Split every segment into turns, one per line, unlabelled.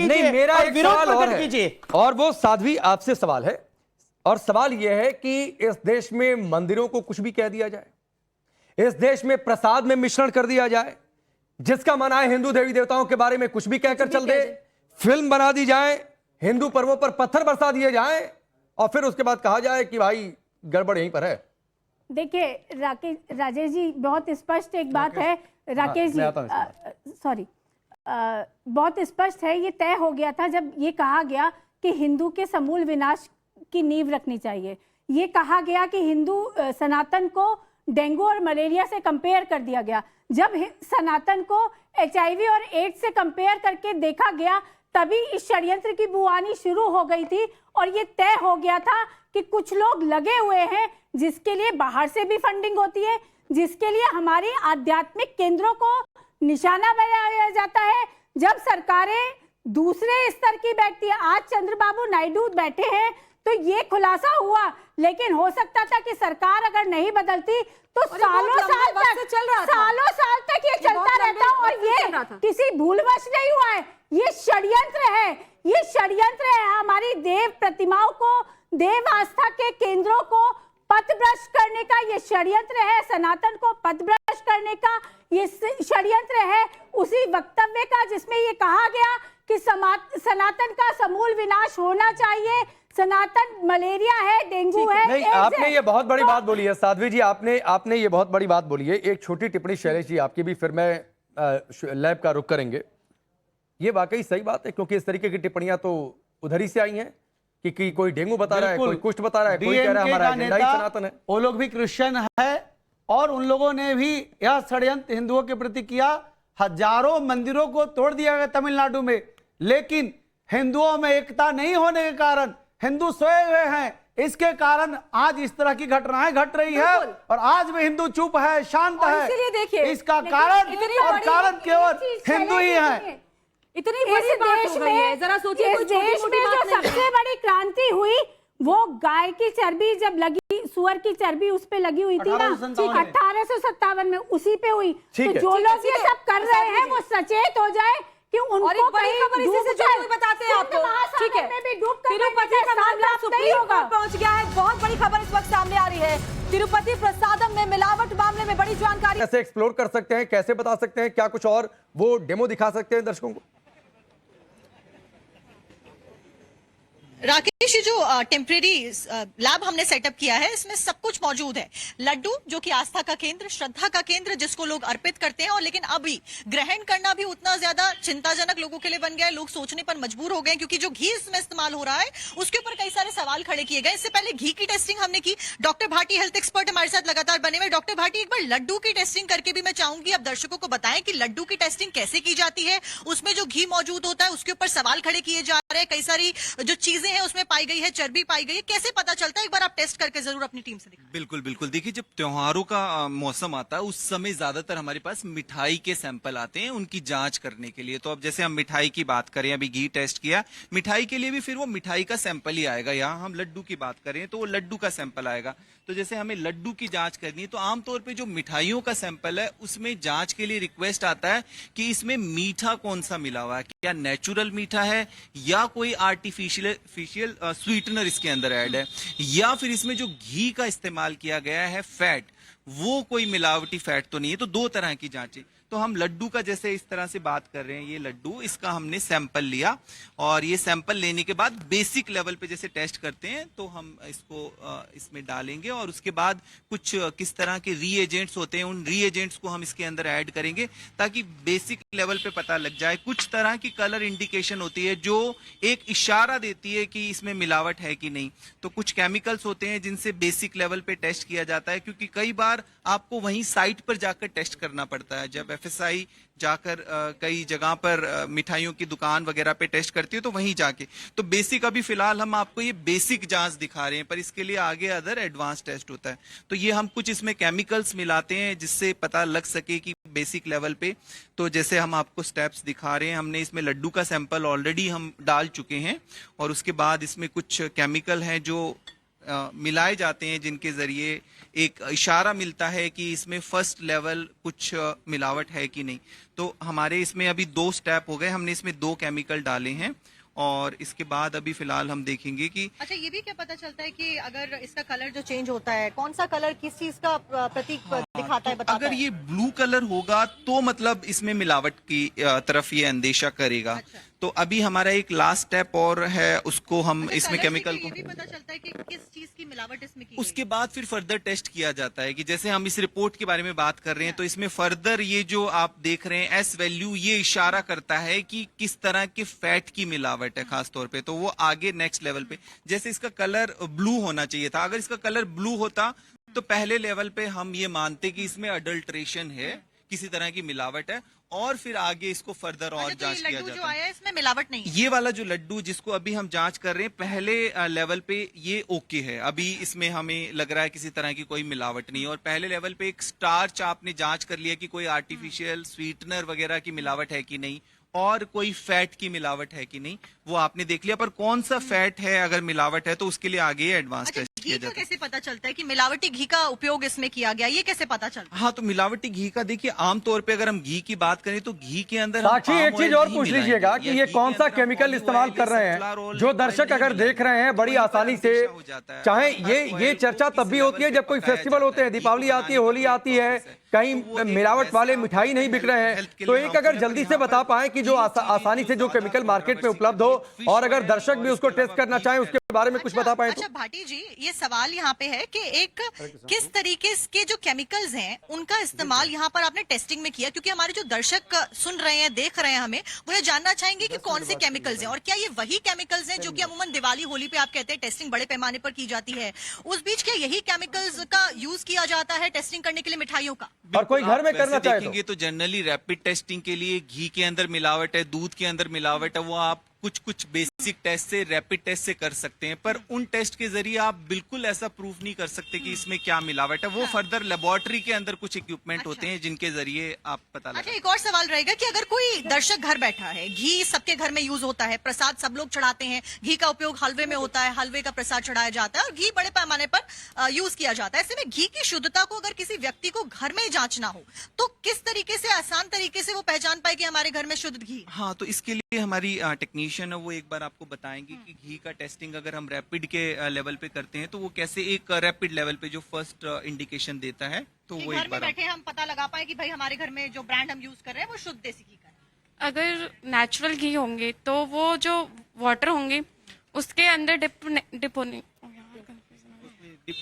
कीजिए।
नहीं, मेरा एक
विरोध
सवाल और
प्रकट
है,
कीजिए।
और वो साध्वी आपसे सवाल है, और सवाल यह है कि इस देश में मंदिरों को कुछ भी कह दिया जाए, इस देश में प्रसाद में मिश्रण कर दिया जाए, जिसका मना है हिंदू देवी देवताओं के बारे में कुछ भी कहकर चल दे, फिल्म बना दी जाए, हिंदू पर्वों पर पत्थर बरसा दिए जाए, और फिर उसके बाद कहा जाए कि भाई गड़बड़ यहीं पर है।
देखिए राजेश जी, बहुत स्पष्ट एक बात है, राकेश जी सॉरी, बहुत स्पष्ट है, ये तय हो गया था जब ये कहा गया कि हिंदू के समूल विनाश की नींव रखनी चाहिए। ये कहा गया कि हिंदू सनातन को डेंगू और मलेरिया से कंपेयर कर दिया गया। जब सनातन को HIV और एड्स से कंपेयर करके देखा गया, तभी इस षड्यंत्र की बुआनी शुरू हो गई थी, और ये तय हो गया था कि कुछ लोग लगे हुए हैं जिसके लिए बाहर से भी फंडिंग होती है, जिसके लिए हमारे आध्यात्मिक केंद्रों को निशाना बनाया जाता है। जब सरकारें दूसरे स्तर की बैठती है, आज चंद्रबाबू नायडू बैठे हैं तो ये खुलासा हुआ, लेकिन हो सकता था कि सरकार अगर नहीं बदलती तो सालों साल तक ये चलता रहता, और ये किसी भूलवश नहीं हुआ है, ये षड्यंत्र है, ये षड्यंत्र है। हमारी देव प्रतिमाओं को, देव आस्था के केंद्रों को पथभ्रष्ट करने का ये षड्यंत्र है, सनातन को पथभ्रष्ट करने का ये षड्यंत्र है। उसी वक्तव्य का जिसमें ये कहा गया कि सनातन का समूल विनाश होना चाहिए, सनातन मलेरिया है, डेंगू है,
नहीं, आपने ये बहुत बड़ी बात बोली है साध्वी जी, आपने ये बहुत बड़ी बात बोली है। एक छोटी टिप्पणी शैलेश जी आपकी भी, फिर मैं लैब का रुख करेंगे। ये वाकई सही बात है, क्योंकि इस तरीके की टिप्पणियां तो उधर ही से आई हैं कि कोई डेंगू बता रहा है, कोई कुष्ठ बता रहा है, कोई कह रहा है हमारा एजेंडा ही सनातन है।
वो लोग भी क्रिश्चियन है, और उन लोगों ने भी यह षड्यंत्र हिंदुओं के प्रति किया। हजारों मंदिरों को तोड़ दिया गया तमिलनाडु में, लेकिन हिंदुओं में एकता नहीं होने के कारण हिंदू सोए हुए हैं। इसके कारण आज इस तरह की घटनाएं घट रही है, और आज भी हिंदू चुप है, शांत है। इसका कारण और कारण केवल हिंदू ही है।
इतनी बड़ी बात हो गई है, जरा सोचिए, कोई छोटी-मोटी बात नहीं है। सबसे बड़ी क्रांति हुई वो गाय की चर्बी जब लगी, सुअर की चर्बी उस पे लगी हुई थी ना 1857 में, उसी पे हुई। तो जो लोग ये सब कर रहे हैं वो सचेत हो जाए कि उनको बड़ी खबर इसी से जुड़ी हुई बताते हैं आपको, ठीक है। तिरुपति का मामला सुप्रीम कोर्ट पहुंच गया है, बहुत बड़ी खबर इस वक्त सामने आ रही है। तिरुपति प्रसादम में मिलावट मामले में बड़ी जानकारी
कैसे एक्सप्लोर कर सकते हैं, कैसे बता सकते हैं, क्या कुछ और वो डेमो दिखा सकते हैं दर्शकों को?
राकेश, जो टेम्परेरी लैब हमने सेटअप किया है, इसमें सब कुछ मौजूद है। लड्डू जो कि आस्था का केंद्र, श्रद्धा का केंद्र, जिसको लोग अर्पित करते हैं, और लेकिन अभी ग्रहण करना भी उतना ज्यादा चिंताजनक लोगों के लिए बन गया है। लोग सोचने पर मजबूर हो गए, क्योंकि जो घी इसमें इस्तेमाल हो रहा है उसके ऊपर कई सारे सवाल खड़े किए गए। इससे पहले घी की टेस्टिंग हमने की, डॉक्टर भाटी हेल्थ एक्सपर्ट हमारे साथ लगातार बने हुए। डॉक्टर भाटी, एक बार लड्डू की टेस्टिंग करके भी मैं चाहूंगी अब दर्शकों को बताएं कि लड्डू की टेस्टिंग कैसे की जाती है, उसमें जो घी मौजूद होता है उसके ऊपर सवाल खड़े किए जा रहे हैं, कई सारी जो चीजें हैं उसमें पाई गई है, चर्बी पाई गई है, कैसे पता चलता है? एक बार आप टेस्ट करके जरूर अपनी टीम से दिखाएं।
बिल्कुल बिल्कुल, देखिए जब त्योहारों का मौसम आता है उस समय ज्यादातर हमारे पास मिठाई के सैंपल आते हैं उनकी जांच करने के लिए। तो अब जैसे हम मिठाई की बात करें, अभी घी टेस्ट किया, मिठाई के लिए भी फिर वो मिठाई का सैंपल ही आएगा। यहाँ हम लड्डू की बात करें तो वो लड्डू का सैंपल आएगा। तो जैसे हमें लड्डू की जांच करनी है तो आमतौर पे जो मिठाइयों का सैंपल है उसमें जांच के लिए रिक्वेस्ट आता है कि इसमें मीठा कौन सा मिला हुआ है, क्या नेचुरल मीठा है या कोई आर्टिफिशियल स्वीटनर इसके अंदर ऐड है, या फिर इसमें जो घी का इस्तेमाल किया गया है फैट, वो कोई मिलावटी फैट तो नहीं है। तो दो तरह की जांचें। तो हम लड्डू का जैसे इस तरह से बात कर रहे हैं, ये लड्डू, इसका हमने सैंपल लिया, और ये सैंपल लेने के बाद बेसिक लेवल पे जैसे टेस्ट करते हैं तो हम इसको इसमें डालेंगे, और उसके बाद कुछ किस तरह के रीएजेंट्स होते हैं उन रीएजेंट्स को हम इसके अंदर ऐड करेंगे ताकि बेसिक लेवल पे पता लग जाए। कुछ तरह की कलर इंडिकेशन होती है जो एक इशारा देती है कि इसमें मिलावट है कि नहीं। तो कुछ केमिकल्स होते हैं जिनसे बेसिक लेवल पे टेस्ट किया जाता है, क्योंकि कई बार आपको वहीं साइट पर जाकर टेस्ट करना पड़ता है। जब FSI जाकर कई जगह पर मिठाइयों की दुकान वगैरह पे टेस्ट करती है तो वहीं जाके, तो बेसिक अभी फिलहाल हम आपको ये बेसिक जांच दिखा रहे हैं, पर इसके लिए आगे अदर एडवांस टेस्ट होता है। तो ये हम कुछ इसमें केमिकल्स मिलाते हैं जिससे पता लग सके कि बेसिक लेवल पे। तो जैसे हम आपको स्टेप्स दिखा रहे हैं, हमने इसमें लड्डू का सैंपल ऑलरेडी हम डाल चुके हैं, और उसके बाद इसमें कुछ केमिकल हैं जो मिलाए जाते हैं, जिनके जरिए एक इशारा मिलता है कि इसमें फर्स्ट लेवल कुछ मिलावट है कि नहीं। तो हमारे इसमें अभी 2 स्टेप हो गए, हमने इसमें 2 केमिकल डाले हैं और इसके बाद अभी फिलहाल हम देखेंगे कि
अच्छा, ये भी क्या पता चलता है कि अगर इसका कलर जो चेंज होता है, कौन सा कलर किस चीज का प्रतीक दिखाता है, बताता
अगर
है?
ये ब्लू कलर होगा तो मतलब इसमें मिलावट की तरफ ये अंदेशा करेगा।
अच्छा।
तो अभी हमारा एक लास्ट स्टेप और है, उसको हम
अच्छा,
इसमें
कलर से
केमिकल
ये
को
भी पता चलता है कि किस चीज की मिलावट इसमें की
उसके बाद फिर फर्दर टेस्ट किया जाता है कि जैसे हम इस रिपोर्ट के बारे में बात कर रहे हैं तो इसमें फर्दर ये जो आप देख रहे हैं एस वैल्यू, ये इशारा करता है कि किस तरह के फैट की मिलावट है खास तौर पे। तो वो आगे नेक्स्ट लेवल पे, जैसे इसका कलर ब्लू होना चाहिए था, अगर इसका कलर ब्लू होता तो पहले लेवल पे हम ये मानते कि इसमें अडल्ट्रेशन है, किसी तरह की मिलावट है, और फिर आगे इसको फर्दर और
अच्छा, तो
जांच
ये
किया
लड्डू जो
जाता है।
आया है इसमें मिलावट नहीं है?
ये वाला जो लड्डू जिसको अभी हम जांच कर रहे हैं, पहले लेवल पे ये ओके है, अभी इसमें हमें लग रहा है किसी तरह की कोई मिलावट नहीं है। और पहले लेवल पे एक स्टार्च आपने जांच कर लिया कि कोई आर्टिफिशियल स्वीटनर वगैरह की मिलावट है कि नहीं, और कोई फैट की मिलावट है कि नहीं, वो आपने देख लिया। पर कौन सा फैट है, अगर मिलावट है तो उसके लिए आगे एडवांस
अच्छा,
टेस्ट
घी
किया
का
जाता है।
कैसे पता चलता है कि मिलावटी घी का उपयोग इसमें किया गया, ये कैसे पता चलता है?
हाँ, तो मिलावटी घी का देखिए, आमतौर पे अगर हम घी की बात करें तो घी के अंदर हम
साक्षी,
palm
एक चीज
oil
और
नहीं
पूछ
मिलाएंगे,
लीजिएगा
या
कि
घी
ये
के
कौन सा
अंदर हम
केमिकल
olive
इस्तेमाल
oil
कर रहे
या
हैं,
sunflower oil
जो
oil
दर्शक
नहीं
अगर देख रहे हैं बड़ी
वहीं पर
आसानी से,
अंदेशा हो जाता है।
चाहे
और
ये
oil
चर्चा
को
तब भी
किस
होती है
level
जब
पे
कोई
पकाया
फेस्टिवल
जाता
होते हैं,
है, घी को
दीपावली आती है,
बनाने का
होली
जो
आती है,
process है,
कहीं
तो वो एक
मिलावट
वैसा
वाले
होता
मिठाई
है,
नहीं बिक रहे हैं।
health के
तो
लिए
एक अगर
harmful है,
जल्दी
पर
से
यहाँ
बता
पर
पाएं कि जो
तीन चीजें
आसानी से जो
ज्यादा
केमिकल मार्केट में
controversy
उपलब्ध हो,
करती है,
और
fish
अगर
oil
दर्शक
और
भी उसको
इसके
टेस्ट
अलावा
करना
beef
चाहें उसके बारे में कुछ बता पाए तो।
अच्छा भाटी जी, ये सवाल यहाँ पे है कि एक किस तरीके के जो केमिकल्स हैं उनका इस्तेमाल यहाँ पर आपने टेस्टिंग में किया, क्योंकि हमारे जो दर्शक सुन रहे हैं, देख रहे हैं हमें, वो ये जानना चाहेंगे कि कौन से केमिकल्स हैं, और क्या ये वही केमिकल्स हैं जो कि अमूमन दिवाली होली पे आप कहते हैं टेस्टिंग बड़े पैमाने पर की जाती है, उस बीच क्या यही केमिकल्स का यूज किया जाता है टेस्टिंग करने के लिए मिठाइयों का?
और कोई घर में
आप
करना
वैसे
चाहे
देखेंगे तो जनरली रैपिड टेस्टिंग के लिए घी के अंदर मिलावट है, दूध के अंदर मिलावट है, वो आप कुछ बेसिक टेस्ट से, रैपिड टेस्ट से कर सकते हैं, पर उन टेस्ट के जरिए आप बिल्कुल ऐसा प्रूफ नहीं कर सकते कि इसमें क्या मिलावट है। वो फर्दर लेबोरेटरी के अंदर कुछ इक्विपमेंट होते हैं जिनके जरिए आप पता
अच्छा,
लगा।
एक और सवाल रहेगा कि अगर कोई दर्शक घर बैठा है, घी सबके घर में यूज होता है, प्रसाद सब लोग चढ़ाते हैं, घी का उपयोग हलवे में होता है, हलवे का प्रसाद चढ़ाया जाता है और घी बड़े पैमाने पर यूज किया जाता है, ऐसे में घी की शुद्धता को अगर किसी व्यक्ति को घर में ही जांचना हो तो किस तरीके से, आसान तरीके से वो पहचान पाए कि हमारे घर में शुद्ध घी?
हाँ, तो इसके लिए हमारी टेक्नीशियन है, वो एक बार आपको बताएंगे कि घी का टेस्टिंग अगर हम रैपिड के लेवल पे करते हैं तो वो कैसे एक रैपिड लेवल पे जो फर्स्ट इंडिकेशन देता है, तो
कि
वो
घर
एक
में
बार
बैठे हम पता लगा पाए कि भाई हमारे घर में जो ब्रांड हम यूज कर रहे हैं वो शुद्ध देसी घी का है।
अगर नेचुरल घी होंगे तो वो जो वाटर होंगे उसके अंदर डिप होने
डिप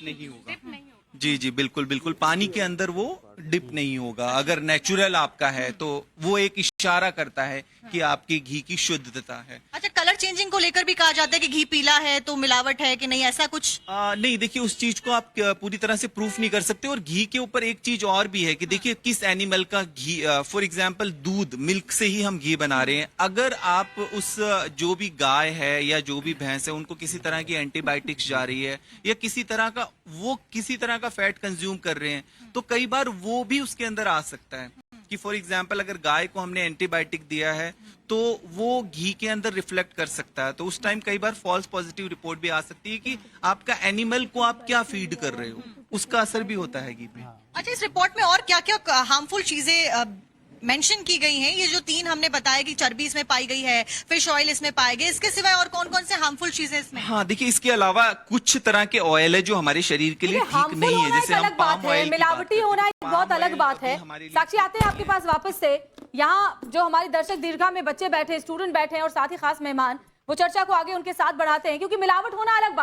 नहीं होगा। जी जी, बिल्कुल बिल्कुल, पानी के अंदर वो डिप नहीं होगा। अगर नेचुरल आपका है तो वो एक इशारा करता है कि आपकी घी की शुद्धता है।
अच्छा, कलर चेंजिंग को लेकर भी कहा जाता है कि घी पीला है तो मिलावट है कि नहीं, ऐसा कुछ?
नहीं, देखिए उस चीज को आप पूरी तरह से प्रूफ नहीं कर सकते। और घी के ऊपर एक चीज और भी है कि देखिए किस एनिमल का घी, फॉर एग्जांपल दूध, मिल्क से ही हम घी बना रहे हैं। अगर आप उस जो भी गाय है या जो भी भैंस है उनको किसी तरह की एंटीबायोटिक्स जा रही है या किसी तरह का फैट कंज्यूम कर रहे हैं, तो कई बार वो भी उसके अंदर आ सकता है कि फॉर एग्जांपल अगर गाय को हमने एंटीबायोटिक दिया है तो वो घी के अंदर रिफ्लेक्ट कर सकता है। तो उस टाइम कई बार फॉल्स पॉजिटिव रिपोर्ट भी आ सकती है कि आपका एनिमल को आप क्या फीड कर रहे हो, उसका असर भी होता है घी पे।
अच्छा, इस रिपोर्ट में और क्या क्या हार्मफुल चीजें मेंशन की गई हैं? ये जो 3 हमने बताया कि चर्बी इसमें पाई गई है, फिश ऑयल इसमें पाए गए, इसके सिवाय और कौन कौन से हार्मफुल चीजें इसमें?
हाँ, देखिए इसके अलावा कुछ तरह के ऑयल है जो हमारे शरीर के लिए ठीक नहीं है, जैसे हम पाम ऑयल की बात
मिलावटी होना एक बहुत
palm
अलग
oil
बात
अभी
है।
हमारे लिए
साक्षी, आते हैं आपके पास वापस से। यहाँ जो हमारे दर्शक दीर्घा में बच्चे बैठे, स्टूडेंट बैठे हैं और साथ ही खास मेहमान, वो चर्चा को आगे उनके साथ बढ़ाते हैं, क्योंकि मिलावट होना अलग बात